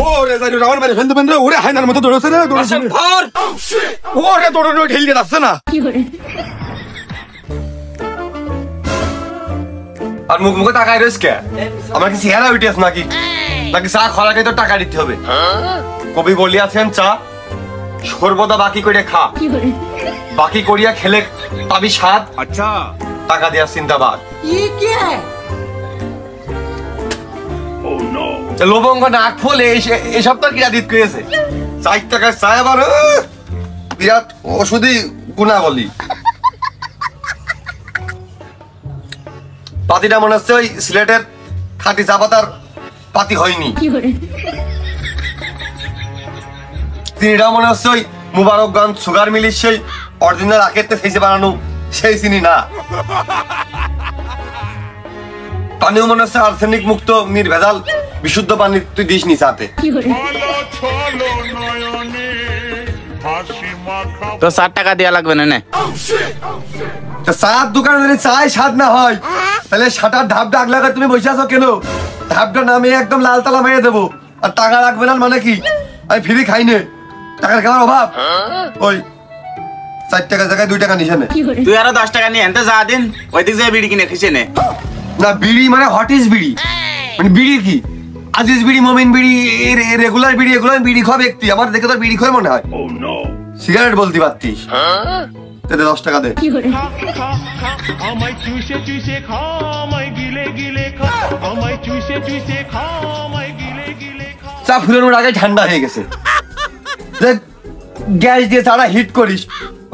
ওরে যাই রাউন্ড মারে ফেলতে ফেলতে ওরে হায়নার মতো দৌড়াচ্ছে রে দৌড়াচ্ছে ওরে দৌড়ানো ঠেলে যাচ্ছে না আর মুখ মুখে টাকা রয়েছে কে আমার কি চেহারা উঠেছ নাকি নাকি চা খরাকে তো টাকা দিতে হবে কবি বলিয়াছেন চা সর্বদা বাকি করে খা বাকি করিয়া খেলে পাবি স্বাদ আচ্ছা টাকা দেওয়ার চিন্তাবাদ লবঙ্গ নাক ফুলে এসব তো কিরা দিত করেছে 4 টাকার চা আবার বিরাট ওষুধই গুণা বলি পাতিটা মনে হচ্ছে ওই সিলেটের খাঁটি চা পাতার পাতি হয়নি চিনিটাও মনে হচ্ছে ওই মুবারকগঞ্জ সুগার মিলির সেই অরিজিনাল আখেরতে ফেসে বানানো সেই চিনি না পানিও মনে হচ্ছে আর্সেনিক মুক্ত নির্ভেজাল বিশুদ্ধ পানি তুই দিস নি চাতে তো 7 টাকা দেয়া লাগবে না চার দোকানে যদি চায় স্বাদ না হয় তাহলে সাটার ধাপ ডাক লাগা তুমি বসে আছো কেন ধাপটা নামে একদম লাল তালা মেরে দেবো আর টাকা রাখবে না মানে কি আমি ফ্রি খাই নে টাকার খাওয়ার অভাব ওই 4 টাকা জায়গায় 2 টাকা নিশে নে তুই আরো 10 টাকা নিয়ে এনতে যা দিন ওই দিক যায় বিড়ি কিনে খেছে নে না বিড়ি মানে হোয়াট ইজ বিড়ি মানে বিড়ি কি আজিজ বিড়ি মোমিন বিড়ি রেগুলার বিড়ি এগুলো বিড়ি খাওয়া ব্যক্তি আমার দেখে তোর বিড়ি খাওয়া মনে হয় সিগারেট বলতে পারতিস 10 টাকা দে চা ফুলানোর আগে ঠান্ডা হয়ে গেছে গ্যাস দিয়ে চাটা হিট করিস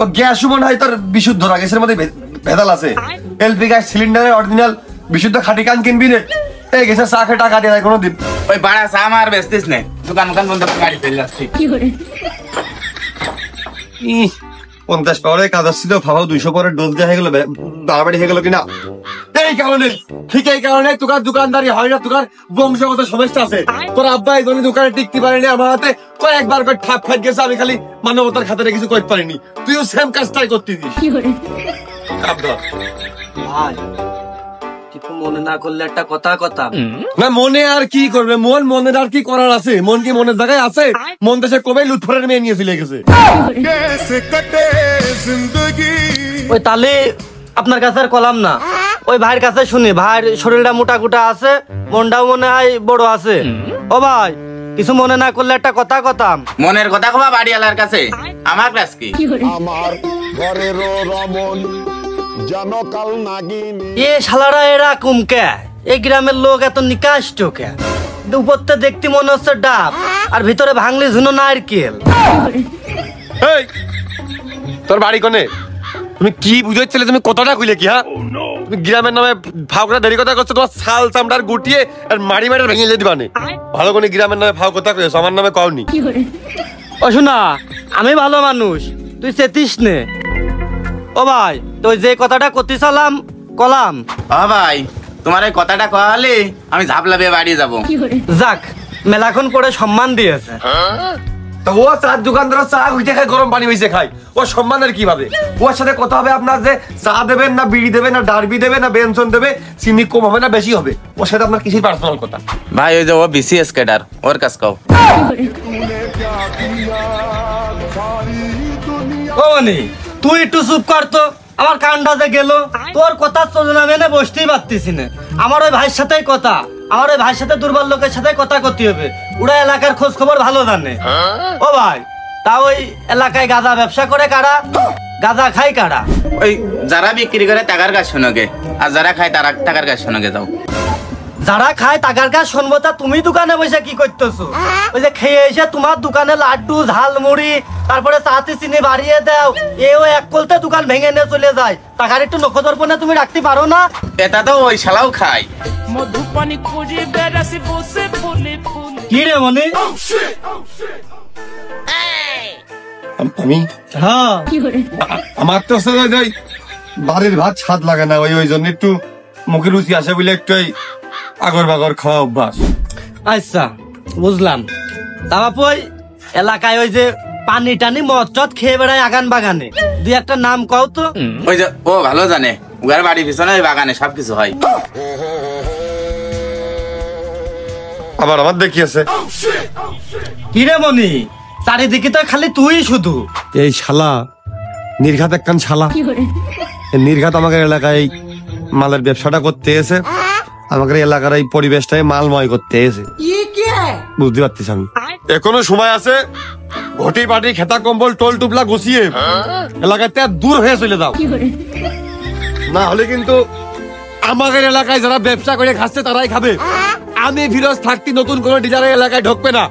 ও গ্যাসও মনে হয় তোর বিশুদ্ধ না গ্যাসের মধ্যে ভেজাল আছে এলপি গ্যাস সিলিন্ডারের অরিজিনাল বিশুদ্ধ খাঁটি কান কিনবি রে এই গ্যাসের চা খেয়ে টাকা দিয়ে কোনোদিন ওই বাড়া চা মার বেচতিস নে দোকান বন্ধ করে গাড়ি ফেলে যাচ্ছি 50 পাওয়ারে কাজ ছিল ভাবাও 200 পরের ডোজ দেওয়া হয়ে গেল বাড়াবাড়ি হয়ে গেল কিনা এই কারণে ঠিক এই কারণে তোর দোকানদারি হয় না তোর বংশগত সমস্যা আছে তোর আব্বা এই জন্য দোকানে টিকতে পারেনি আমার হাতে কয়েকবার করে ঠাপ ফাট গেছে আমি খালি মানবতার খাতারে কিছু করতে পারিনি তুইও সেম কাজটাই করতে দিস মনে না করলে একটা কথা না মনে আর কি করবে মনের আর কি করার আছে মন কি মনের জায়গায় আছে মন দেশে কবে লুৎফরের মেয়ে নিয়ে চলে গেছে ওই তাহলে আপনার কাছে আর কলাম না ওই ভাইয়ের কাছে শুনি ভাইয়ের শরীরটা মোটা কুটা আছে মনটাও মনে হয় বড় আছে ও ভাই কিছু মনে না করলে একটা কথা মনের কথা কবা বাড়িওয়ালার কাছে আমার কাছে কি আমার ঘরের রমন জানো কাল নাগিন এ শালারা এরকম কে এই গ্রামের লোক এত নিকাষ্ট কে উপরতে দেখতে মনে হচ্ছে ডাব আর ভিতরে ভাঙলি ঝুনো নারকেল এই তোর বাড়ি কোনে তুমি কি বুঝাচ্ছিলে তুমি কতটা কইলে কি হ্যাঁ তুমি গ্রামের নামে ভাও করে দেরি কথা করছো তোমার ছাল চামড়ার গুটিয়ে আর মারি ভেঙে যেতে দিবানে ভালো করে গ্রামের নামে ভাও কথা কইছো আমার নামে কওনি ও শোনা আমি ভালো মানুষ তুই চেতিস নে ও ভাই তুই যে কথাটা করতে চালাম কলাম ভাই তোমার এই কথাটা কওয়ালে আমি ঝাপলাবে বাড়ি যাব যাক মেলাখন করে সম্মান দিয়েছে তো ও চার দোকানদার চা হইতে খায় গরম পানি হইছে খায় ও সম্মানের কি ভাবে ওর সাথে কথা হবে আপনার যে চা দেবেন না বিড়ি দেবেন না ডারবি দেবে না বেনসন দেবে চিনি কম হবে না বেশি হবে ওর সাথে আপনার কিছু পার্সোনাল কথা ভাই ওই যে ও বিসিএস ক্যাডার ওর কাছে কও ও নি তুই একটু চুপ কর তো আমার কানটা যে গেল তোর কথা চলনা মেনে বসতেই পারতেছি না আমার ওই ভাইয়ের সাথেই কথা আমার ওই ভাইয়ের সাথে দুর্বল লোকের সাথে কথা করতে হবে ওরা এলাকার খোঁজ খবর ভালো জানে ও ভাই তা ওই এলাকায় গাঁজা ব্যবসা করে কারা গাঁজা খাই কারা ওই যারা বিক্রি করে টাকার কাছে শোনোগে আর যারা খায় তারা টাকার কাছে শোনোগে যাও যারা খায় টাকার কাজ শুনবো তা তুমি দোকানে বসে কি করতেছো ওই যে খেয়ে এসে তোমার দোকানে লাড্ডু ঝালমুড়ি তারপরে চাতে চিনি বাড়িয়ে দাও এও এক কলতে দোকান ভেঙে নিয়ে চলে যায় টাকার একটু নখদর্পণে তুমি রাখতে পারো না এটা তো ওই শালাও খায় মধুপানি খুঁজে বেড়াসি বসে ফুলে ফুলে কি রে মনি আমি হ্যাঁ আমার তো বাড়ির ভাত স্বাদ লাগে না ওই জন্য একটু মুখে রুচি আসে বলে একটু আগর বাগর খাওয়া অভ্যাস আচ্ছা বুঝলাম তা বাপু ওই এলাকায় ওই যে পানি টানি মদ টদ খেয়ে বেড়ায় আগান বাগানে দুই একটা নাম কও তো ওই যে ও ভালো জানে উগার বাড়ির পিছনে ওই বাগানে সবকিছু হয়। আবার আমার দেখিয়েছে কি রে মনি, চারিদিকে তো খালি তুই শুধু। এই শালা নির্ঘাত একখান শালা, এই নির্ঘাত আমাদের এলাকায় মালের ব্যবসাটা করতে এসে আমাদের এলাকার এই পরিবেশটাই মালময় করতে এসে, বুঝতে পারছিস আমি। এখনো সময় আছে, ঘটি পাটি খেতা কম্বল টোল টুপলা গুছিয়ে এলাকাতে দূর হয়ে চলে যাও, না হলে কিন্তু আমাদের এলাকায় যারা ব্যবসা করে খাচ্ছে তারাই খাবে। আমি ফিরোজ থাকতে নতুন কোন ডিলারের এলাকায় ঢুকবে না,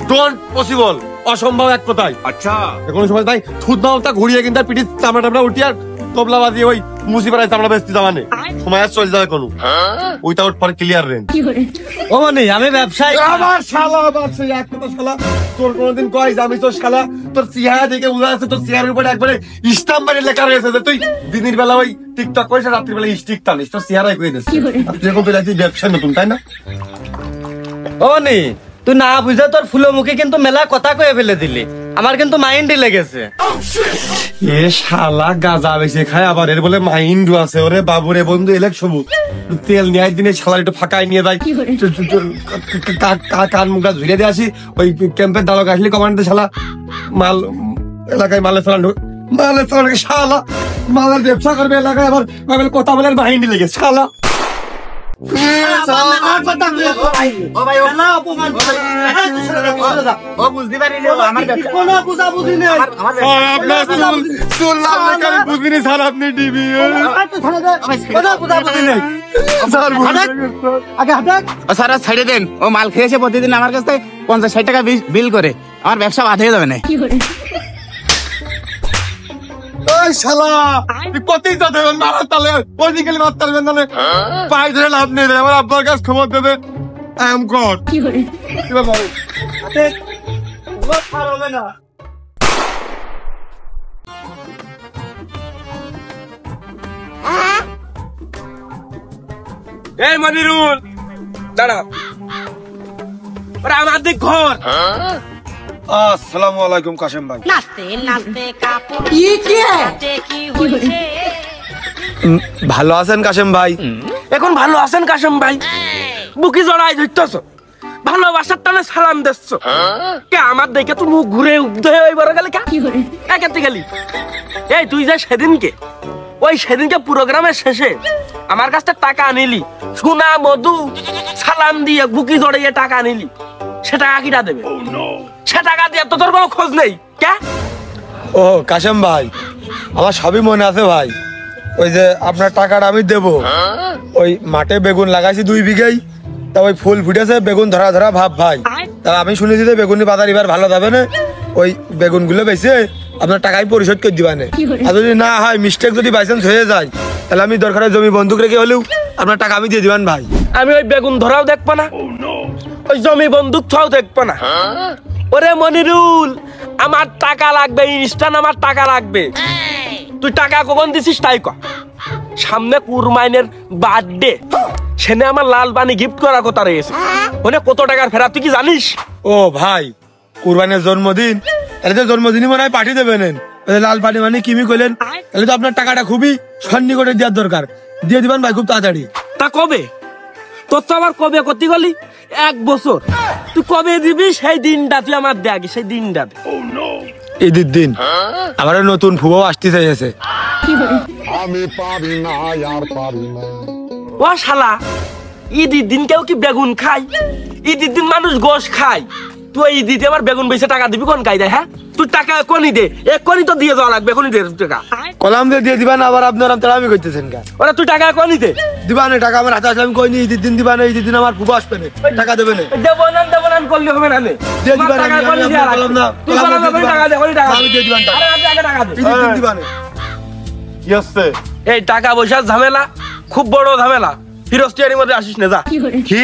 ডোন্ট পসিবল, অসম্ভব এক কথায়। আচ্ছা কোনো সময় তাই থুত মাউটা ঘুরিয়ে কিন্তু পিঠির চামড়া টামড়া উঠিয়ে তবলা বাজিয়ে ওই মুসিপাড়ায় চামড়া বেচতে যাওয়ানে সময় আর চলে যাবে কোনো, উইথাউট ফর ক্লিয়ার রেন্ট। ও মনি, আমি ব্যবসায়ী। আমার শালা আবার সেই এক কথা শালা, তোর কোনদিন কয় যে আমি তোর শালা, তোর চেহারা দেখে বোঝা যাচ্ছে তোর চেহারার উপরে একবারে স্টাম্প মারি লেখা রয়েছে যে তুই দিনের বেলা ওই টিকটক করিস, রাত্রির বেলা স্টিক টানিস, তোর চেহারাই কয়ে দিচ্ছে যেরকম তুই ব্যবসা নতুন, তাই না? ও মনি, তুই না বুঝে তোর ফুলো মুখে কিন্তু মেলা কথা কয়ে ফেলে দিলি, আমার কিন্তু মাইন্ডে লেগেছে। এ শালা গাঁজা বেশি খায় আবার এর বলে মাইন্ড আছে। ওরে বাবুরে বন্ধু, এলেক সবুজ তেল নেয় দিনে শালা একটু ফাঁকায় নিয়ে যায়, কান মুখটা ঝুলিয়ে দিয়ে আসি, ওই ক্যাম্পের দালক আসলে কমান্ডে শালা মাল এলাকায় মালের চালান শালা মালের ব্যবসা করবে এলাকায়, আবার কথা বলে মাইন্ডে লেগে শালা। স্যার ছেড়ে দেন, ও মাল খেয়েছে প্রতিদিন আমার কাছ থেকে 50-60 টাকা বিল করে, আমার ব্যবসা বাদ হয়ে যাবে না। শালা কতই যাতে মারার তালে ওইদিকে মারতে পারবেন না, পায়ে ধরে লাভ নেই, আমার আব্বার কাছে খবর দেবে। I am god. এই মনিরুল দাঁড়া, আমার দিক ঘর। আসসালামু আলাইকুম কাশেম ভাই। ভালো আছেন কাশেম ভাই? এখন ভালো আছেন কাশেম ভাই? বুকি জড়াই ধরতেছ, ভালোবাসার টানে সালাম দিচ্ছ কে? আমার দেখে তো মুখ ঘুরে উঠে এবার গেলে কে গেলি? এই তুই যে সেদিনকে প্রোগ্রামের শেষে আমার কাছ থেকে টাকা আনিলি, সোনা মধু সালাম দিয়ে বুকি জড়াইয়ে টাকা আনিলি, সে টাকা কিটা দেবে? সে টাকা দিয়ে তো তোর কোনো খোঁজ নেই কে? ও কাশেম ভাই, আমার সবই মনে আছে ভাই। ওই যে আপনার টাকাটা আমি দেবো, ওই মাঠে বেগুন লাগাইছি 2 বিঘাই, তা ওই ফুল ফুটেছে, বেগুন ধরা ধরা ভাব ভাই। তা আমি শুনেছি যে বেগুনি বাজার এবার ভালো যাবে না, ওই বেগুন গুলো বেঁচে আপনার টাকাই পরিশোধ করে দিবানে। আর যদি না হয়, মিস্টেক যদি বাইচান্স হয়ে যায়, তাহলে আমি দরকারে জমি বন্ধুক রেখে হলেও আপনার টাকা আমি দিয়ে দিবেন ভাই। আমি ওই বেগুন ধরাও দেখবো না, ওই জমি বন্দুক ছাও দেখবো না। ওরে মনিরুল, আমার টাকা লাগবে, ইনস্ট্যান্ট আমার টাকা লাগবে। তুই টাকা কখন দিছিস তাই কর। সামনে কুরবানির বার্থডে, সেনে আমার লাল বানি গিফট করার কথা রয়েছে, ওনে কত টাকার ফেরা তুই কি জানিস? ও ভাই, কুরবানের জন্মদিন, তাহলে তো জন্মদিনই মনে হয় পাঠিয়ে দেবেন। লাল পানি মানে কিমি করলেন, তাহলে তো আপনার টাকাটা খুবই সন্নিকটে দেওয়ার দরকার, দিয়ে দিবেন ভাই খুব তাড়াতাড়ি। তা কবে? তোর তো আবার কবে করতে গলি 1 বছর, তুই কবে দিবি সেই দিনটা তুই আমার দে, আগে সেই দিনটা দে। ঈদের দিন আমার নতুন ফুবো আসতে চাইছে। আমি পারি না আর পারি না। ও শালা, ঈদের দিন কেউ কি বেগুন খায়? ঈদের দিন মানুষ গোশ খায়, তুই ঈদিতে আমার বেগুন বেচে টাকা দিবি কোন কায়দায়? হ্যাঁ, তুই টাকা এখনই দে, এখনই তো দিয়ে যাওয়া লাগবে, এখনই দে টাকা। কলাম দিয়ে দিবেন, আবার আপনার আমি করতেছেন কেন? ওরা তুই টাকা এখনই দে। দিবা না টাকা আমার হাতে আসলে আমি কইনি ঈদের দিন দিবা না, ঈদের দিন আমার ফুবো আসবে না, টাকা দেবে না। দেবো না করলে হবে না। দিয়ে দিবা না, আমি দিয়ে দিবেন টাকা, ঈদের দিন দিবা না। কি আসছে? এই টাকা পয়সার ঝামেলা খুব বড় ঝামেলা, ফিরস্তিয়ারির মধ্যে আসিস না, যা। কি?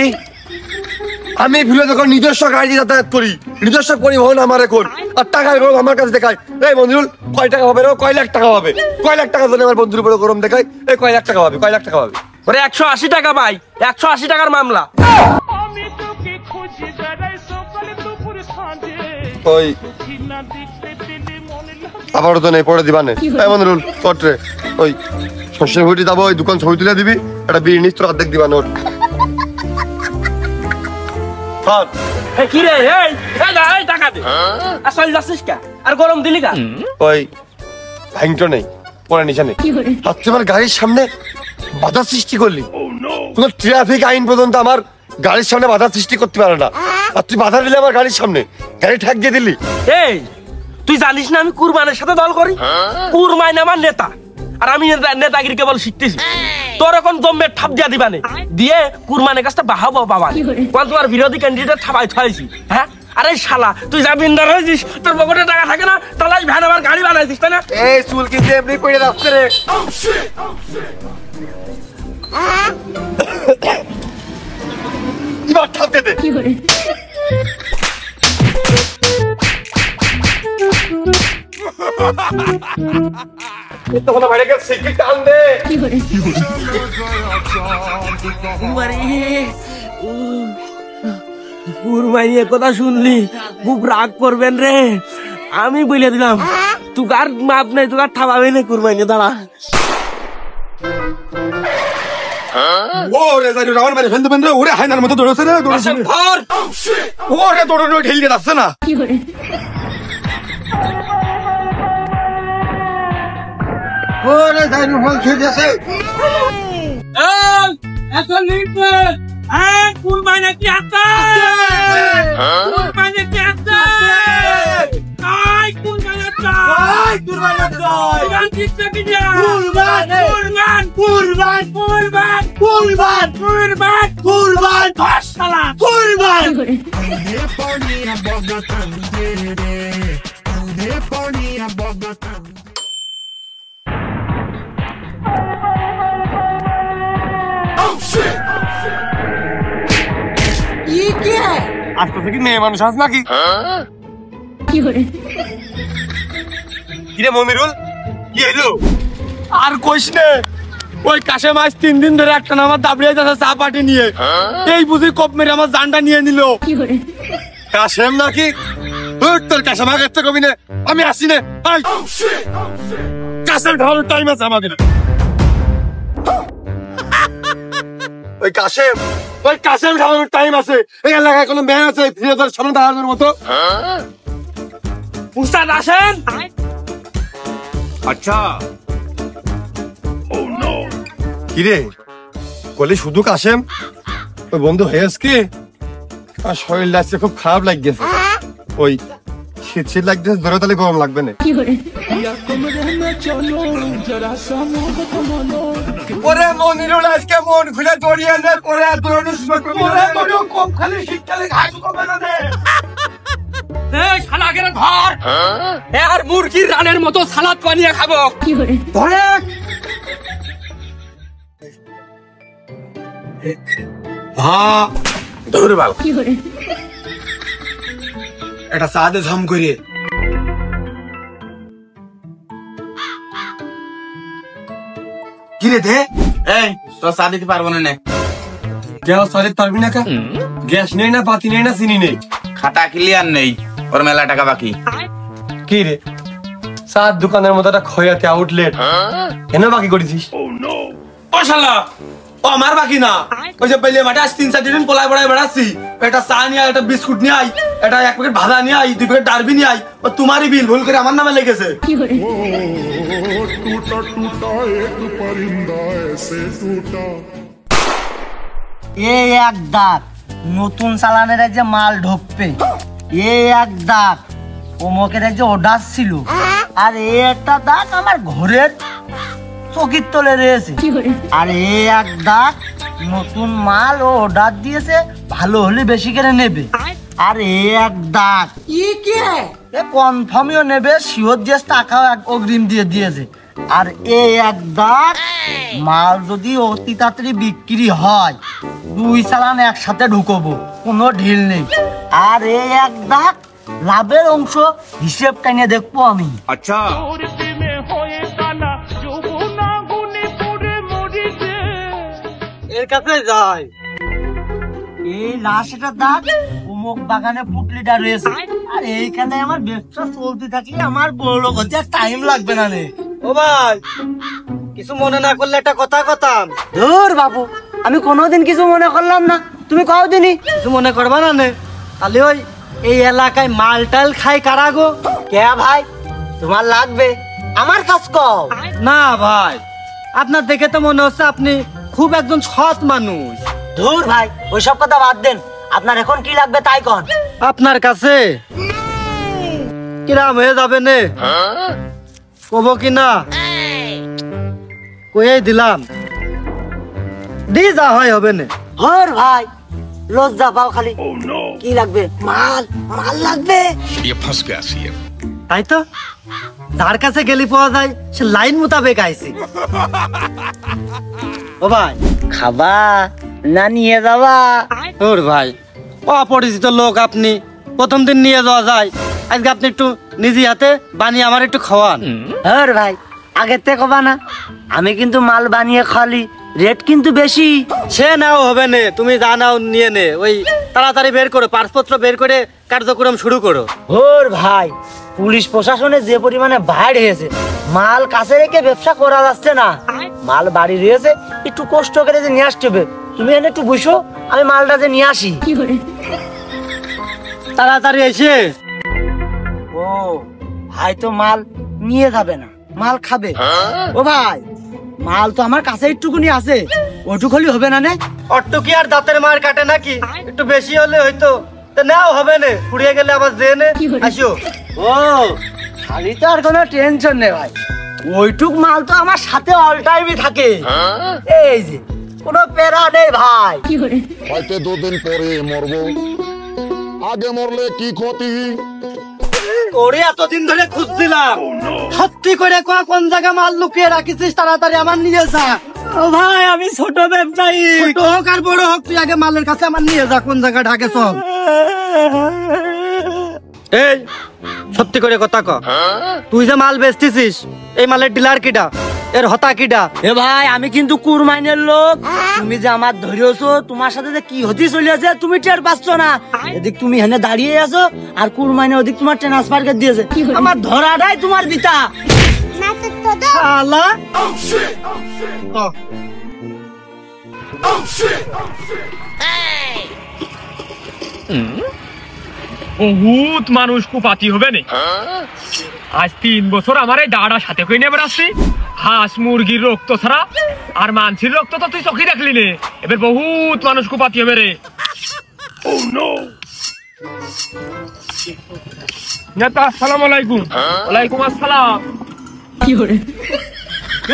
আমি ভুলে যখন নিজস্ব গাড়ি যাতায়াত করি, নিজস্ব পরিবহন আমার এখন, আর টাকা আমার কাছে দেখায়। এই মঞ্জুরুল, কয় টাকা হবে? কয় লাখ টাকা হবে? কয় লাখ টাকা জন্য আমার বন্ধুর উপরে গরম দেখায়? এই কয় লাখ টাকা হবে? কয় লাখ টাকা হবে? ওরে 180 টাকা ভাই, 180 টাকার মামলা। ওই আবারও তো নেই, পরে দিবা নে। এই মঞ্জুরুল কটরে ওই শ্বশুর বাড়ি যাবো, ওই দোকান ছবি তুলে দিবি, একটা বিড়ি নিস, তোর অর্ধেক দিবা নোট। কি রে এই টাকা দে আসল যাচ্ছিস কা আর গরম দিলি কা ওই ভাঙটো নেই, পরে নিচে নেই, আজকে আমার গাড়ির সামনে বাধা সৃষ্টি করলি। কোনো ট্রাফিক আইন পর্যন্ত আমার গাড়ির সামনে বাধা সৃষ্টি করতে পারে না, আর তুই বাধা দিলি আমার গাড়ির সামনে, গাড়ি ঠেক দিয়ে দিলি। এই তুই জানিস না আমি কুরবানের সাথে দল করি? কুরবান আমার নেতা, আর আমি নেতাগিরি কেবল শিখতেছি। তোর এখন দমে ঠাপ দিয়া দিবানে দিয়ে কুরবানের কাছটা বাহাবো বাবা, কোন তোমার বিরোধী ক্যান্ডিডেট ঠাপাই থাইছি। হ্যাঁ আরে শালা তুই যা বিন্দার হয়েছিস, তোর পকেটে টাকা থাকে না, তাহলে ভ্যান আমার গাড়ি বানাইছিস তাই না? এই চুল কিন্তু এমনি পড়ে যাচ্ছে রে। এবার ঠাপ দে দে। তখন বাইরে গেছে সিগারেট টান দে। কুরবানির কথা শুনলি খুব রাগ করবেন রে, আমি বলে দিলাম তুকার মাপ নেই, তুকার ঠাপাবে না কুরবানি। দাঁড়া ওরে জানি রাউন্ড মেরে ফেলতে পেন রে, ওরে হায়নার মতো দৌড়াচ্ছে রে, দৌড়াচ্ছে ধর, ওরে দৌড়ানো ঢেলে যাচ্ছে না। ওরে জানি ফল খেয়ে যাচ্ছে। এখন নিতে কুরবানি কি আছে? কুরবানি কি আছে? আই কুরবানি আছে, আই কুরবানি আছে, কুরবান দিতে কি যা? কুরবান কুরবান কুরবান কুরবান কুরবান কুরবান কুরবান মাশাআল্লাহ কুরবান। আজকে কি মেয়ে মানুষ আস নাকি? কিরে মমিরুল, কি হলো? আর কইস নে, ওই কাশেম আজ 3 দিন ধরে একটা আমার দাবড়িয়ে যাচ্ছে চা পাটি নিয়ে, এই বুঝি কোপ মেরে আমার জানটা নিয়ে নিল। কাশেম নাকি? তোর কাশেম আগে তো কবি না, আমি আসি না। কাশেম ঢালার টাইম আছে আমাদের। ওই কাশেম, ওই কাশেম ঢালার টাইম আছে। এই এলাকায় কোনো ম্যান আছে ফিরে তোর সামনে দাঁড়ানোর মতো? উস্তাদ আসেন। আচ্ছা কিরে বলি শুধু কাশেম? ওই বন্ধু হয়েছ কি? আর শরীর লাগছে খুব খারাপ লাগছে, ওই শীত শীত লাগছে, ধরে তাহলে গরম লাগবে না। ওরে মনিরুল আজকে মন খুলে দড়িয়ে নে, পরে কম খালি শীতকালে ঘাস কমে না রে। শালাকের ঘর আর মুরগির রানের মতো সালাদ বানিয়ে খাবো। ধরে হ্যাঁ ধরে ভালো এটা সাদে ঝম করে কিরে দে। এই তোর চা দিতে পারবো না। গ্যাস সারিতে পারবি না কা? গ্যাস নেই না, বাতি নেই না, চিনি নেই, খাতা ক্লিয়ার নেই, ওর মেলা টাকা বাকি। কি রে চার দোকানের মতো একটা খয়াতে আউটলেট কেন বাকি করেছিস? ও শালা, ও আমার বাকি না, ওই যে পেলে মাঠে আজ 3-4 দিন পোলাই পড়াই বেড়াচ্ছি, একটা চা নিয়ে আয়, একটা বিস্কুট নিয়ে আয়, একটা 1 প্যাকেট ভাজা নিয়ে আয়, 2 প্যাকেট ডারবি নিয়ে আয়, ও তোমারই বিল ভুল করে আমার নামে লেগেছে। टूटा टूटा एक परिंदा ऐसे टूटा। এই এক দাগ নতুন চালানের যে মাল ঢোকবে, এই এক দাগ অমুকের যে অর্ডার ছিল, আর এই একটা দাগ আমার ঘরের চকির তলে রয়েছে, আর এই এক দাগ নতুন মাল ও অর্ডার দিয়েছে, ভালো হলে বেশি করে নেবে, আর এই এক দাগ কনফার্মও নেবে, শিওর দিয়ে টাকা অগ্রিম দিয়ে দিয়েছে, আর এই এক দাগ মাল যদি অতি তাড়াতাড়ি বিক্রি হয় 2 চালান একসাথে ঢুকবো, কোনো ঢিল নেই, আর এই এক দাগ লাভের অংশ হিসেবটা নিয়ে দেখবো আমি। আচ্ছা এর কাছে যাই, এই লাশটা দাগ অমুক বাগানে পুটলিটা রয়েছে, আর এইখানে আমার ব্যবসা চলতে থাকলে আমার বড় লোক হতে টাইম লাগবে না রে। ও ভাই কিছু মনে না করলে একটা কথা কথাম। ধুর বাবু, আমি কোনোদিন কিছু মনে করলাম না, তুমি কও দিনি। কিছু মনে করবা না নে? তাহলে ওই এই এলাকায় মাল টাল খাই কারা গো? কে ভাই, তোমার লাগবে? আমার কাজ কও। না ভাই, আপনার দেখে তো মনে হচ্ছে আপনি খুব একজন সৎ মানুষ। ধুর ভাই, ওইসব কথা বাদ দেন, আপনার এখন কি লাগবে তাই কন। আপনার কাছে কিরাম হয়ে যাবে নে, কব কি না কয়ে দিলাম, দি যা হয় হবে নে। ধুর ভাই, লজ্জা পাও খালি। কি লাগবে? মাল, মাল লাগবে। তাই তো, যার কাছে গেলি পাওয়া যায় সে লাইন মোতাবেক আইছি। ও ভাই, খাবা না নিয়ে যাবা? ওর ভাই, অপরিচিত লোক আপনি, প্রথম দিন নিয়ে যাওয়া যায়, আজকে আপনি একটু নিজে হাতে বানিয়ে আমার একটু খাওয়ান। ধুর ভাই, আগের থেকে কবা না, আমি কিন্তু মাল বানিয়ে খালি, রেট কিন্তু বেশি। সে নাও হবে নে, তুমি যা নাও নিয়ে নে, ওই তাড়াতাড়ি বের করো, পাসপত্র বের করে কার্যক্রম শুরু করো। ওর ভাই, পুলিশ প্রশাসনে যে পরিমাণে বাইর হয়েছে, মাল কাছে রেখে ব্যবসা করা যাচ্ছে না। মাল বাড়ি রয়েছে, একটু কষ্ট করে যে নিয়ে আসতে হবে। তুমি এনে একটু বসো, আমি মালটা যে নিয়ে আসি। তাড়াতাড়ি এসে। ও ভাই, তো মাল নিয়ে যাবে না, মাল খাবে। ও ভাই, মাল তো আমার কাছে একটুকুনি আছে, ওটুক হলে হবে না নে? অট্টু কি আর দাঁতের মার কাটে নাকি? একটু বেশি হলে হয়তো তা নাও হবে নে, ফুরিয়ে গেলে আবার যে নে আসো। ও খালি তো আর কোনো টেনশন নেই ভাই, ওইটুক মাল তো আমার সাথে অল টাইমই থাকে। এই যে কোনো প্যারা নেই ভাই। হয়তো 2 দিন পরে মরবো, আগে মরলে কি ক্ষতি? ওরে এতদিন ধরে খুঁজছিলাম, সত্যি করে কোন জায়গা মাল লুকিয়ে রাখিছিস, তাড়াতাড়ি আমার নিয়ে যা। ও ভাই, আমি ছোট ব্যবসায়ী। ছোট হোক আর বড় হোক, তুই আগে মালের কাছে আমার নিয়ে যা, কোন জায়গা ঢাকে সব। এই সত্যি করে কথা ক, তুই যে মাল বেচতেছিস, এই মালের ডিলার কিডা, এর হতা কিডা? এ ভাই, আমি কিন্তু কুরমাইনের লোক। তুমি যে আমার ধরিয়েছো, তোমার সাথে যে কি হতে চলেছে তুমি টের পাচ্ছ না। এদিক তুমি হেনে দাঁড়িয়ে আছো, আর কুরমাইনে ওদিক তোমার ট্রান্সফার করে দিয়েছে। আমার ধরাটাই তোমার বিতা। শালা বহুত মানুষ কুপাতি হবে না। আজ 3 বছর আমার এই দাঁড়া সাথে করে নেবার আসছি, হাঁস মুরগির রক্ত ছাড়া আর মানসির রক্ত তো তুই চোখে দেখলি নে। এবার বহুত মানুষ কুপাতি হবে রে। নেতা, আসসালামু আলাইকুম। ওয়ালাইকুম আসসালাম।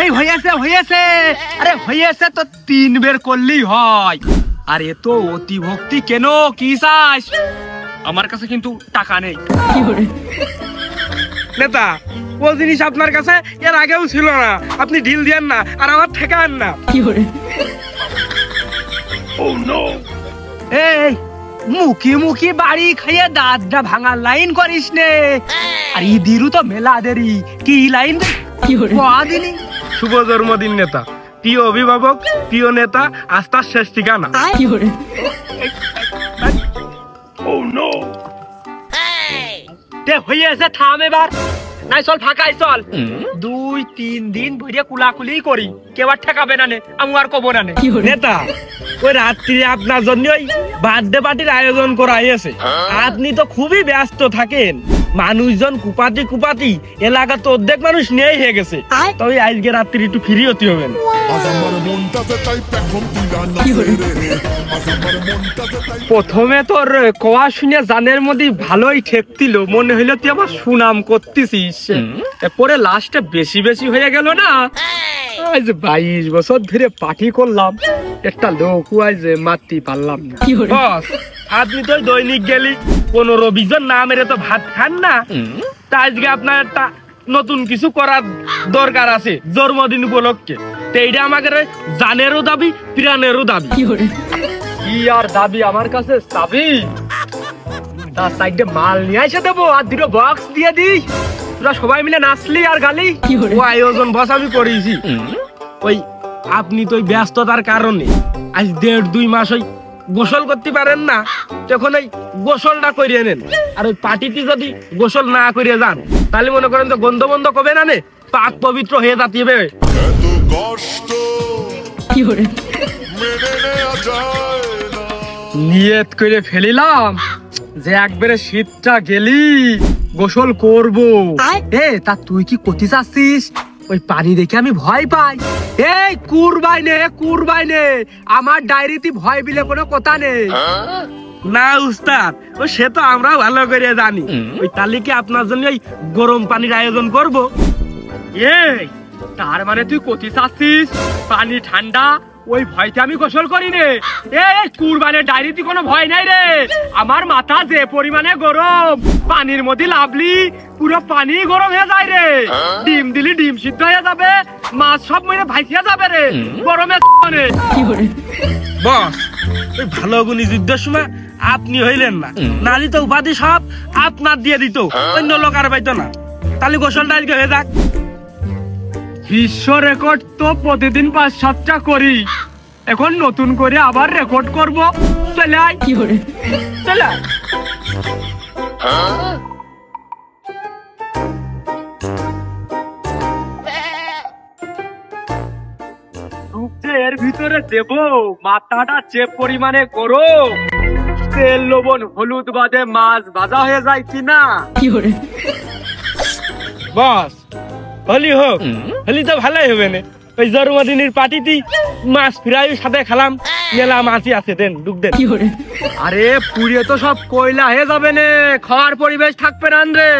এই হয়েছে, আরে হয়েছে তো 3 বের করলেই হয়। আর এ তো অতি ভক্তি কেন, কি চাস? আমার কাছে কিন্তু টাকা নেই নেতা, ও জিনিস আপনার কাছে এর আগেও ছিল না, আপনি ঢিল দিয়েন না আর আমার ঠেকান না। এই মুখি মুখি বাড়ি খাইয়ে দাঁতটা ভাঙার লাইন করিস নে। আর ইদিরু তো মেলা দেরি, কি লাইন দিনই। শুভ জন্মদিন নেতা, প্রিয় অভিভাবক, প্রিয় নেতা, আস্থার শেষ ঠিকানা। হয়েছে, থাম এবার, নাই চল ফাঁকাই চল। 2-3 দিন ভরিয়া কুলাকুলি করি, কেউ আর ঠেকাবে না নে, আমি আর কব না নে। নেতা, ওই রাত্রি আপনার জন্য ওই বার্থডে পার্টির আয়োজন করা হয়েছে। আপনি তো খুবই ব্যস্ত থাকেন, মানুষজন কুপাতি এলাকা তো অর্ধেক মানুষ নেই হয়ে গেছে। তবে আজকে রাত্রি একটু ফ্রি হতে হবে। প্রথমে তোর কোয়া শুনে জানের মধ্যে ভালোই ঠেকছিল, মনে হইলো তুই আমার সুনাম করতেছিস। পরে লাস্টে বেশি বেশি হয়ে গেল না। আজ 22 বছর ধরে পার্টি করলাম, একটা লোক আজ মারতে পারলাম না। বস, আপনি তো দৈনিক গেলি 15-20 জন না মেরে তো ভাত খান না। তা আজকে আপনার একটা নতুন কিছু করার দরকার আছে জন্মদিন উপলক্ষে। তো এইটা আমাকে জানেরও দাবি, প্রাণেরও দাবি। কি আর দাবি আমার কাছে চাবি? তার সাইডে মাল নিয়ে এসে দেবো আর 2 বক্স দিয়ে দিই, তোরা সবাই মিলে নাচলি আর গালি। ও আয়োজন বস আমি করেছি। ওই আপনি তো ব্যস্ততার কারণে আজ 1.5-2 মাস ওই গোসল করতে পারেন না, তখন ওই গোসলটা করিয়ে নেন। আর ওই পার্টিতে যদি গোসল না করিয়ে যান, তাহলে মনে করেন তো গন্ধ বন্ধ কবে না নে, পাক পবিত্র হয়ে যাতে হবে। এত কষ্ট মেনে নেওয়া যায় না। নিয়ত করে ফেলিলাম যে একবারে শীতটা গেলি গোসল করব। তা তুই কি করতে চাচ্ছিস? ওই পানি দেখে আমি ভয় পাই। এই কুরবাইনে আমার ডায়েরিতে ভয় বিলে কোনো কথা নেই। না উস্তাদ, ও সে তো আমরা ভালো করে জানি। ওই তালিকে আপনার জন্য ওই গরম পানির আয়োজন করব। এই তার মানে তুই করতে চাচ্ছিস পানি ঠান্ডা ওই ভয়তে আমি গোসল করি নে। এই কুরবানের ডায়েরিতে কোনো ভয় নাই রে। আমার মাথা যে পরিমাণে গরম, পানির মধ্যে লাভলি পুরো পানি গরম হয়ে যায় রে। ডিম দিলি ডিম সিদ্ধ হয়ে যাবে, মাছ সব মনে ভাইসিয়া যাবে রে গরমে। বস ওই ভালো গুণী যুদ্ধের সময় আপনি হইলেন না, নালি তো উপাধি সব আপনার দিয়ে দিত, অন্য লোক আর পাইতো না। তাহলে গোসলটা আজকে হয়ে যাক। বিশ্ব রেকর্ড তো প্রতিদিন 5-7টা করি, এখন নতুন করে আবার রেকর্ড করব। চলে আয় চলে আয়। এর ভিতরে দেব মাথাটা যে পরিমাণে করো, তেল লবণ হলুদ বাদে মাছ ভাজা হয়ে যায় কিনা। বস হলি হোক, হলি তো ভালোই হবে না। ওই জন্মদিনের পার্টিতে মাছ ফ্রাই সাথে খেলাম, মেলা মাছই আছে, দেন ডুব দেন। আরে পুড়িয়ে তো সব কয়লা হয়ে যাবে না, খাওয়ার পরিবেশ থাকবে না রে।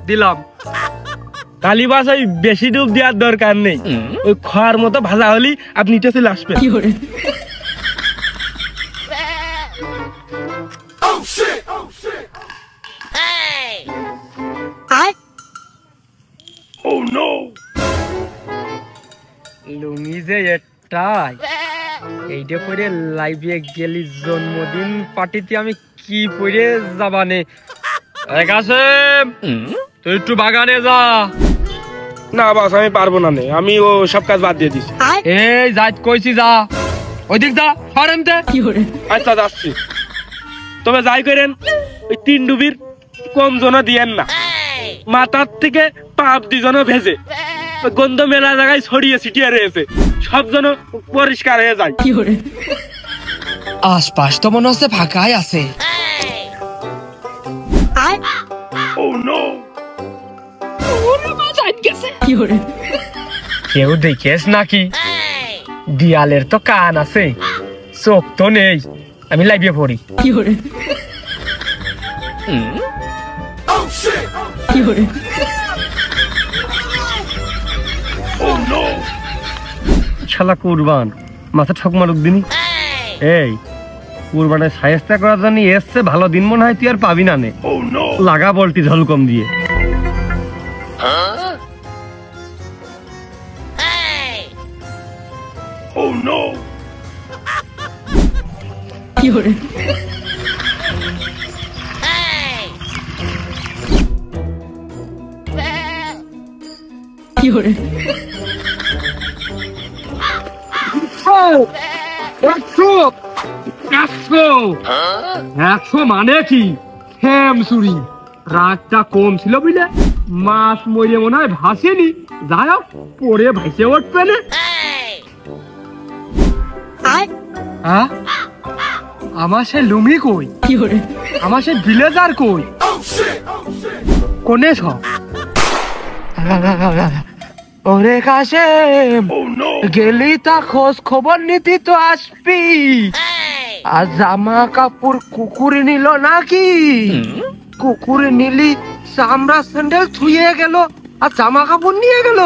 দিলাম কালীবাস, ওই বেশি ডুব দেওয়ার দরকার নেই, ওই খাওয়ার মতো ভাজা হলি আপনি নিচে চলে আসবেন। লুঙ্গি যে এটাই, এইটা পরে লাইভে গেলি জন্মদিন পার্টিতে আমি কি পরে যাবানে। তুই একটু বাগানে যা। না বাস আমি পারবো না, আমি ও সব কাজ বাদ দিয়ে দিছি। এই যাই কইছি যা, ওইদিক যা সরেনতে। আচ্ছা যাচ্ছি, তবে যাই করেন ওই 3 ডুবির কম জন দিয়েন না, মাথার থেকে পাপ 2 জন ভেজে গন্ধ মেলা জায়গায় ছড়িয়ে ছিটিয়ে রয়েছে, সব যেন পরিষ্কার হয়ে যায়। আশপাশ তো মনে হচ্ছে ফাঁকাই আছে। কেউ দেখিস নাকি? দিয়ালের তো কান আছে, চোখ তো নেই। আমি লাইভে পড়ি। শালা কুরবান মাথা ঠক মারুক দিনই। এই কুরবানের সাহেস্তা করার জন্য এসছে, ভালো দিন মনে হয় তুই আর পাবি না নে। লাগা বলটি ঝোল কম দিয়ে। মানে কি চুরি রাগটা কম ছিল বুঝলে, মাছ মরে মনে হয় ভাসেনি, যাই হোক পরে ভাসে উঠবে না। আমার সে লুঙ্গি কই, আমার সে ভিলেজার কই, কোনে সব? ওরে কাশেম গেলি তা খোঁজ খবর নিতি তো আসবি। আর জামা কাপড় কুকুরে নিল নাকি? কুকুরে নিলি চামড়া স্যান্ডেল থুয়ে গেল আর জামা কাপড় নিয়ে গেল।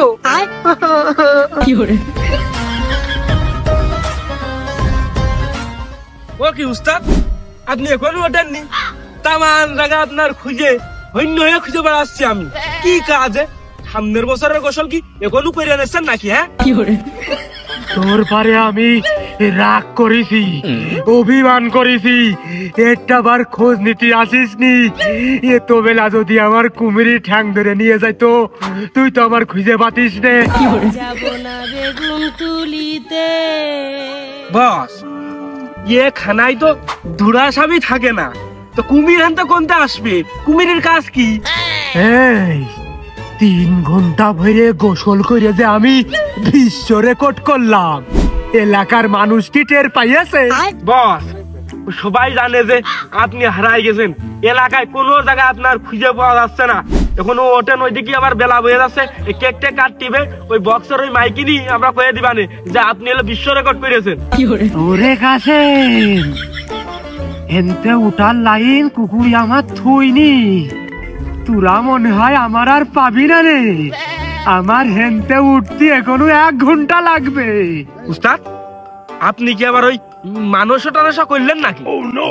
ও কি উস্তাদ, আপনি এখনো ওঠেননি? তামান জায়গা আপনার খুঁজে হইন্য হয়ে খুঁজে বেড়াচ্ছি আমি। কি কাজে? সামনের বছরের গোসল কি এখনো করে এনেছেন নাকি? হ্যাঁ তোর পারে আমি রাগ করেছি, অভিমান করেছি, একটা বার খোঁজ নিতে আসিস নি। এত বেলা যদি আমার কুমিরি ঠ্যাং ধরে নিয়ে যাইতো, তুই তো আমার খুঁজে পাতিস নে। বস ইয়ে খানায় তো ধুরা সাবি থাকে না, তো কুমির হানতে কোনটা আসবে? কুমিরের কাজ কি? এই 3 ঘন্টা ভরে গোসল করে যে আমি বিশ্ব রেকর্ড করলাম, এলাকার মানুষ কি টের পাইয়াছে? বস, সবাই জানে যে আপনি হারাই গেছেন, এলাকায় কোনো জায়গায় আপনার খুঁজে পাওয়া যাচ্ছে না। এখন ওঠেন ওইদিকে আবার বেলা বয়ে যাচ্ছে, কেক টেক কাটবে ওই বক্সের ওই মাইকি নিয়ে আমরা কয়ে দিবানে যে আপনি হলো বিশ্ব রেকর্ড করেছেন। ওরে কাছেন, হেনতে উঠার লাইন কুকুর আমার থুইনি, তোরা মনে হয় আমার আর পাবি না রে। আমার হেনতে উঠতে এখনো 1 ঘন্টা লাগবে। উস্তাদ, আপনি কি আবার ওই মানুষ টানসা করলেন নাকি?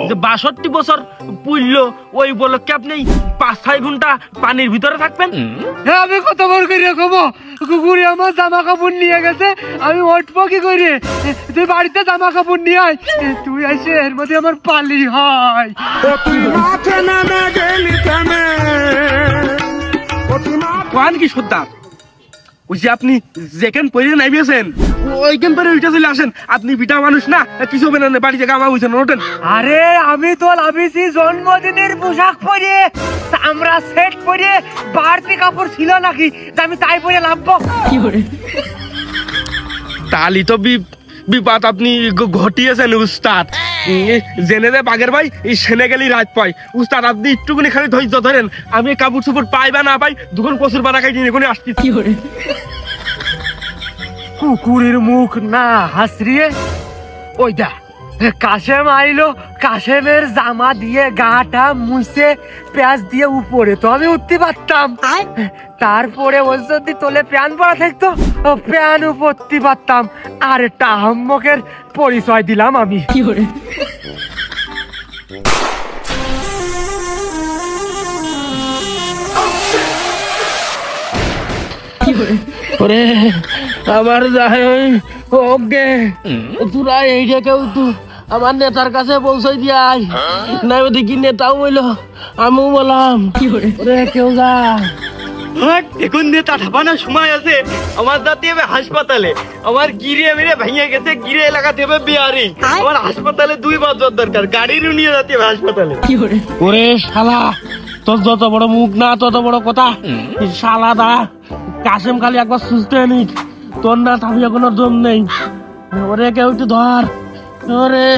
যে 62 বছর পুইল ওই উপলক্ষে আপনি 5-6 ঘন্টা পানির ভিতরে থাকবেন? আমি কত বড় করে রাখবো, কুকুরে আমার জামা কাপড় নিয়ে গেছে, আমি উঠবো কি করে? তুই বাড়িতে জামা কাপড় নিয়ে আয়, তুই আসে এর মধ্যে আমার পালি হয়। কোন কি সর্দার, ওই যে আপনি যেখান পরে নাইবেছেন ওইখান পরে উঠে চলে আসেন। আপনি বিটা মানুষ না, কিছু হবে না, বাড়ি থেকে আমার বুঝছেন ওঠেন। আরে আমি তো লাভিছি জন্মদিনের পোশাক পরে, আমরা সেট পরে, বাড়তি কাপড় ছিল নাকি যে আমি তাই পরে লাভবো? তালি তো বিপদ আপনি ঘটিয়েছেন উস্তাদ। জেনে দে বাগের ভাই, এই সেনে গেলি রাত পাই। উস্তাদ আপনি একটুখানি খালি ধৈর্য ধরেন, আমি কাপড় চুপড় পাই বা না পাই দুখন কচুর পাতা খাই নিয়ে আসছি। কুকুরের মুখ না হাসরিয়ে ওই দা কাশেম আইলো, কাশেমের জামা দিয়ে গাটা মুছে প্যাঁচ দিয়ে উপরে তো আমি উঠতে পারতাম, তারপরে ওই যদি তোলে প্যান পরা থাকতো প্যান উপরতে পারতাম। আর একটা আহম্মকের পরিচয় দিলাম আমি। ওরে আমার ওকে তোরা এইটা কেউ তো আমার নেতার কাছে পৌঁছাই দিয়াই না, ওদিকে নেতাও বললো আমিও বললাম ওরে কেউ যা। দেখুন নেতা ঠাপানোর সময় আছে, আমার দাঁতে হাসপাতালে, আমার গিরে মেরে ভেঙে গেছে, গিরে এলাকা থেকে বিয়ারিং, আমার হাসপাতালে 2 বছর দরকার, গাড়িরও নিয়ে যাতে হাসপাতালে। ওরে শালা, তোর যত বড় মুখ না তত বড় কথা। শালা দা কাশেম খালি একবার সুস্থ নিক, তোর না থামি কোনো দম নেই। ওরে কেউ একটু ধর, ওরে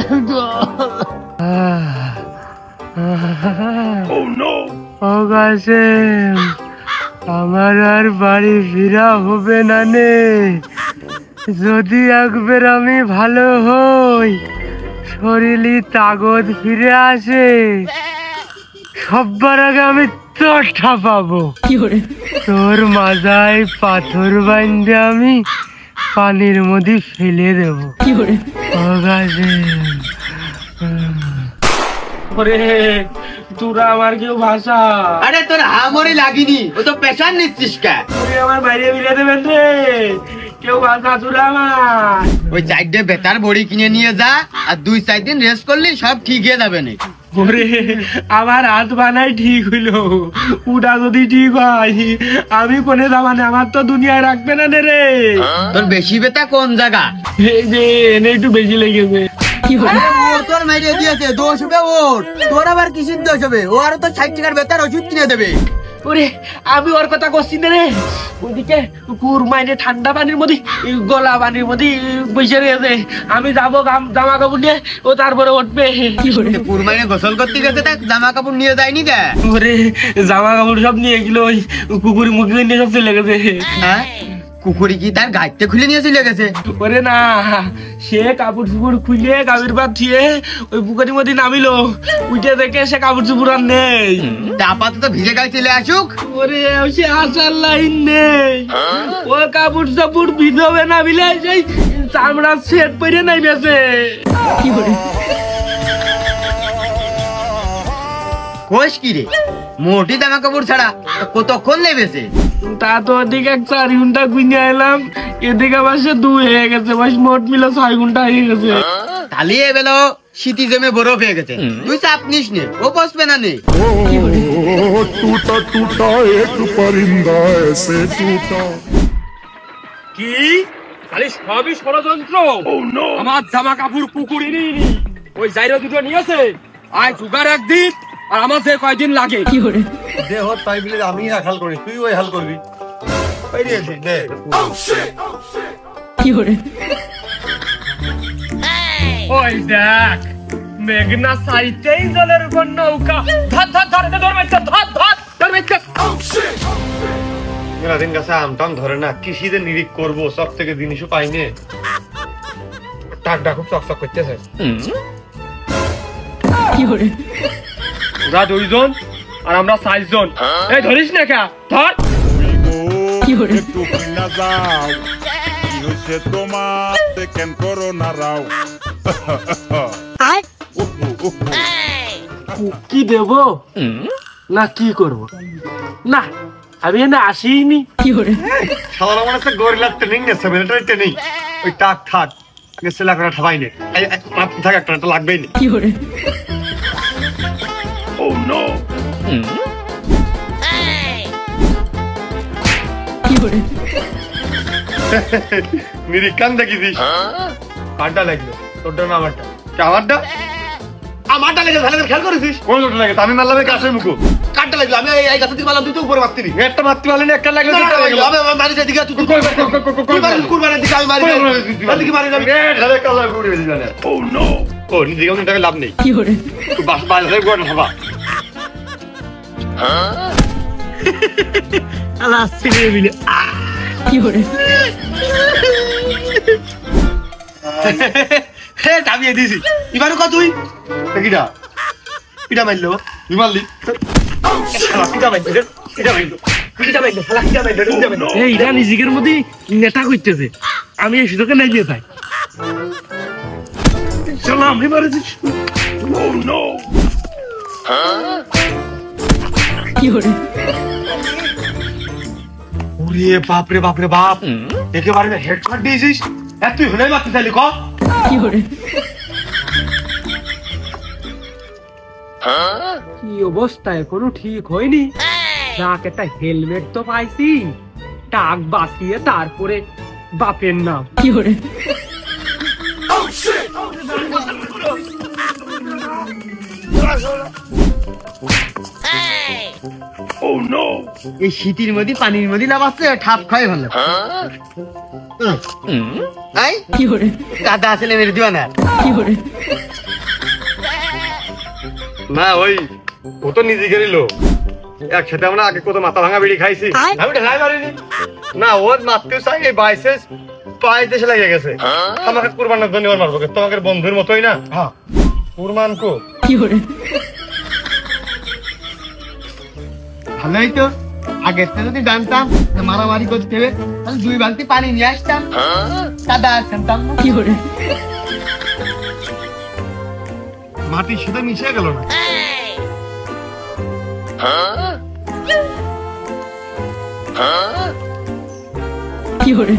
ও কাশেম, আমার আর বাড়ি ফিরা হবে না নে। যদি একবার আমি ভালো হই, শরীরে তাগত ফিরে আসে, সবার আগে আমি তোরটা পাবো। তোর মাজায় পাথর বাঁধে আমি পানির মধ্যে ফেলে দেবো। ওরে তোরা আমার কেউ ভাষা। আরে তোর হামরে লাগিনি, ও তো পেশার নিচ্ছিস কে? ওরে আমার বাইরে মিলে দেবেন রে, কেউ ভাষা তোরা আমার। ওই 4টে বেতার বড়ি কিনে নিয়ে যা, আর 2-4 দিন রেস্ট করলে সব ঠিক হয়ে যাবে না। ওরে আমার হাত বানাই ঠিক হইলো, উটা যদি ঠিক হয় আমি কোনে যাবানে, আমার তো দুনিয়ায় রাখবে না রে। তোর বেশি বেতা কোন জায়গা? এই যে এনে একটু বেশি লেগেছে। তোর মেরে দিয়েছে, দোষ হবে ওর। তোর আবার কিসের দোষ হবে? ও আরো তো 60 টাকার বেতার ওষুধ কিনে দেবে। ওরে আমি ওর কথা করছি না রে, ওইদিকে কুরমাইনে ঠান্ডা পানির মধ্যে গলা পানির মধ্যে বসে রয়েছে, আমি যাবো জামা কাপড় নিয়ে, ও তারপরে উঠবে। কুরমাইনে গোসল করতে গেছে, তা জামা কাপড় নিয়ে যায়নি কে? ওরে জামা কাপড় সব নিয়ে গেল, ওই কুকুর মুখে নিয়ে সব চলে গেছে। হ্যাঁ, কুকুরি কি তার গাইতে খুলে নিয়ে চলে গেছে? ওরে না, সে কাপড় চুপড় খুলে গাভীর পাত দিয়ে ওই পুকুরের মধ্যে নামিলো, উঠে দেখে সে কাপড় চুপড় আর নেই। আপাতত ভিজে গায়ে চলে আসুক। ওরে সে আসার লাইন নেই, ও কাপড় চাপড় ভিজবে না বিলে সেই চামড়ার সেট পরে নাই বেছে। কোষ কি রে, মোটি জামা কাপড় ছাড়া কতক্ষণ লেগেছে? তা তো ওদিকে 4 ঘন্টা গুনে এলাম, এদিকে আবার সে 2 হয়ে গেছে, বাস মোট মিলে 6 ঘন্টা হয়ে গেছে। তাহলে এবেলো শীতি জমে বরফ হয়ে গেছে, তুই চাপ নিস নে, ও বসবে না নে। टूटा टूटा एक परिंदा ऐसे टूटा। কি খালি সবই ষড়যন্ত্র? আমার জামা কাপড় কুকুরি নি, ওই জাইরো দুটো নিয়েছে, আয় জুগার একদিন আর আমার যে কয়দিন লাগে। দেহ তাই বলে আমি এক হাল করি, তুই ওই হাল করবি। ওই দেখ মেঘনা সাইতেই জলের উপর নৌকা ধর ধর ধর ধর মাইকা ধর ধর ধর মাইকা দিন গাছে আমটাম ধরে না কৃষি যে নিরিখ করবো সব থেকে জিনিসও পাইনি টাকটা খুব চকচক করতেছে ওরা 2 জন আর আমরা 4 জন এই ধরিস না কা ধর একটু কিনা যাও কি হয়েছে তোমার কেন করো না রাও কি দেব না কি করব না আমি এনে আসিনি সাধারণ আমার কাছে গরিলার ট্রেনিং নেছে মিলিটারি ট্রেনিং ওই টাক থাক গেছে লাখরা ঠাবাই নে মাত্র থাক একটা লাগবেই না ও নো নিরিকান দেখি দিস কারটা লাগলো তোরটা না আমারটা আমারটা আমারটা লেগে ভালো করে খেয়াল করেছিস কোন লোকটা লাগে আমি মারলাম গাছের মুখো কারটা লাগলো আমি এই গাছের দিকে মারলাম তুই তো উপরে মারতিনি একটা মারতে পারলি না একটা লাগলো দুটো লাগলো আমি মারিছে দিকে তুই কই মারি কুরবানের দিকে আমি মারি এদিকে মারি না ঢালে কালা গুড়ি বেশি জানে ও নো ও নিদিকে আমি টাকা লাভ নেই কি করে তুই বাস বাইরে গোড়া হবা আলা সিনে মিলে কি করে হে দাবিয়ে দিছি এবারে কত তুই কিটা কিটা মারলো তুই মারলি কিটা মারলি কিটা মারলো কিটা মারলো শালা কিটা মারলো এই ইরা নিজের মধ্যে নেতা কইতেছে আমি এই সুযোগে নাই দিয়ে যাই চলো আমি মারেছি ও নো কি করে ওরে বাপ রে বাপ একেবারে হেডশট দিয়েছিস তুই হলে মারতে চাইলি ক কি করে কি অবস্থা এখনো ঠিক হয়নি যাক একটা হেলমেট তো পাইছি টাক বাঁচিয়ে তারপরে বাপের নাম কি করে এই শীতের মধ্যে পানির মধ্যে না বাসছে ঠাপ খাই ভালো কি করে দাদা আসলে মেরে দিবা না কি করে না ওই ও তো নিজে গেলিল একসাথে আমরা আগে কত মাথা ভাঙা বিড়ি খাইছি আমি ঢেলাই মারিনি না ও মারতেও চাই এই বাইসেস পায়ে দেশে লেগে গেছে আমাকে কুরবানের জন্য ওর মারবো তোমাকে বন্ধুর মতোই না হ্যাঁ কুরবান কো কি করে ভালোই তো আগের থেকে যদি জানতাম মারামারি করতে হবে তাহলে 2 বালতি পানি নিয়ে আসতাম দাদা আসতাম কি করে মাটির সাথে মিশে গেল না কি করে